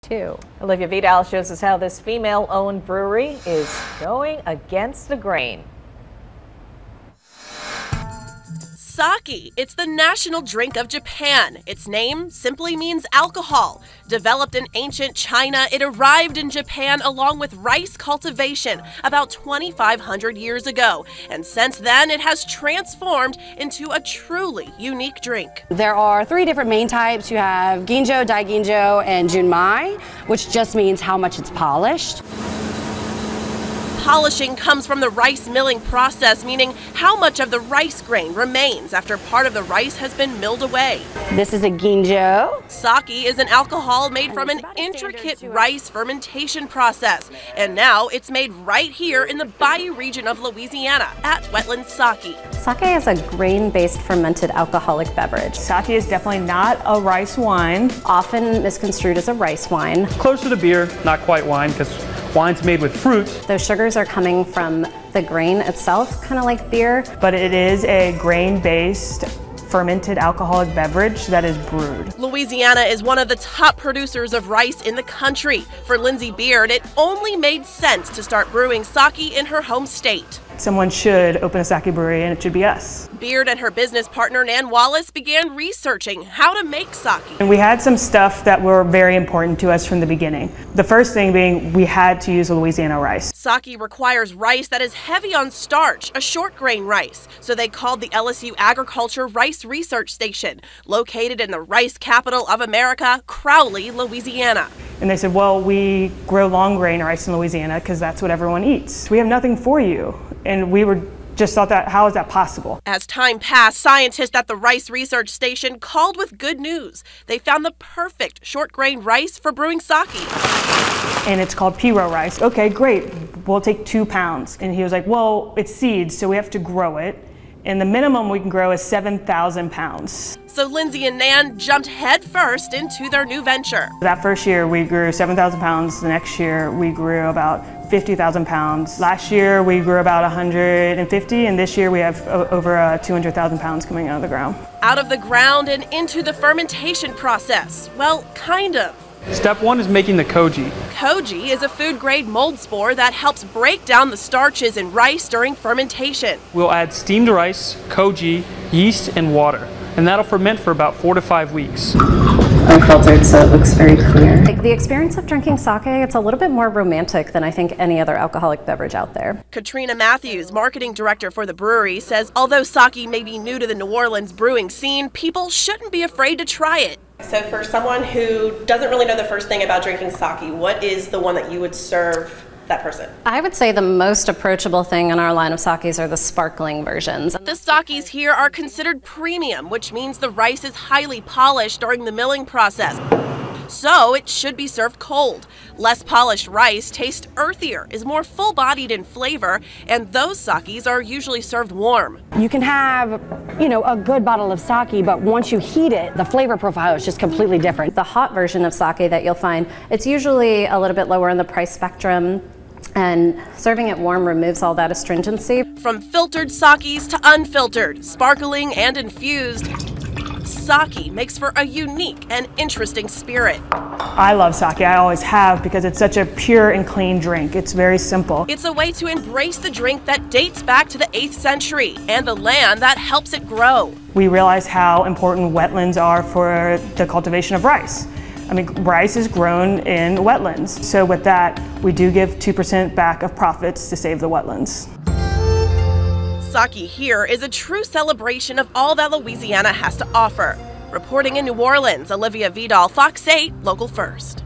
too. Olivia Vidal shows us how this female-owned brewery is going against the grain. Sake. It's the national drink of Japan. Its name simply means alcohol. Developed in ancient China, it arrived in Japan along with rice cultivation about 2,500 years ago. And since then, it has transformed into a truly unique drink. There are 3 different main types. You have ginjo, daiginjo, and junmai, which just means how much it's polished. Polishing comes from the rice milling process, meaning how much of the rice grain remains after part of the rice has been milled away. This is a ginjo. Sake is an alcohol made from an intricate rice fermentation process, and now it's made right here in the Bayou region of Louisiana at Wetlands Sake. Sake is a grain-based fermented alcoholic beverage. Sake is definitely not a rice wine. Often misconstrued as a rice wine. Closer to beer, not quite wine, because wine's made with fruit. Those sugars are coming from the grain itself, kind of like beer. But it is a grain-based fermented alcoholic beverage that is brewed. Louisiana is one of the top producers of rice in the country. For Lindsay Beard, it only made sense to start brewing sake in her home state. Someone should open a sake brewery, and it should be us. Beard and her business partner Nan Wallace began researching how to make sake. And we had some stuff that were very important to us from the beginning. The first thing being we had to use a Louisiana rice. Sake requires rice that is heavy on starch, a short grain rice. So they called the LSU Agriculture Rice Research Station, located in the rice capital of America, Crowley, Louisiana. And they said, well, we grow long grain rice in Louisiana because that's what everyone eats. We have nothing for you. And we just thought that, how is that possible? As time passed, scientists at the Rice Research Station called with good news. They found the perfect short grain rice for brewing sake. And it's called Piro rice. Okay, great, we'll take 2 pounds. And he was like, well, it's seeds, so we have to grow it. And the minimum we can grow is 7,000 pounds. So Lindsay and Nan jumped headfirst into their new venture. That first year we grew 7,000 pounds. The next year we grew about 50,000 pounds. Last year we grew about 150, and this year we have over 200,000 pounds coming out of the ground. Out of the ground and into the fermentation process. Well, kind of. Step 1 is making the koji. Koji is a food-grade mold spore that helps break down the starches in rice during fermentation. We'll add steamed rice, koji, yeast, and water, and that'll ferment for about 4 to 5 weeks. Unfiltered, so it looks very clear. Like the experience of drinking sake, it's a little bit more romantic than I think any other alcoholic beverage out there. Katrina Matthews, marketing director for the brewery, says although sake may be new to the New Orleans brewing scene, people shouldn't be afraid to try it. So for someone who doesn't really know the first thing about drinking sake, what is the one that you would serve that person? I would say the most approachable thing in our line of sakes are the sparkling versions. The sakes here are considered premium, which means the rice is highly polished during the milling process. So it should be served cold. Less polished rice tastes earthier, is more full-bodied in flavor, and those sakes are usually served warm. You can have, a good bottle of sake, but once you heat it, the flavor profile is just completely different. The hot version of sake that you'll find, it's usually a little bit lower in the price spectrum, and serving it warm removes all that astringency. From filtered sakes to unfiltered, sparkling and infused, sake makes for a unique and interesting spirit. I love sake, I always have, because it's such a pure and clean drink. It's very simple. It's a way to embrace the drink that dates back to the 8th century and the land that helps it grow. We realize how important wetlands are for the cultivation of rice. I mean, rice is grown in wetlands. So with that, we do give 2% back of profits to save the wetlands. Sake here is a true celebration of all that Louisiana has to offer. Reporting in New Orleans, Olivia Vidal, Fox 8, Local First.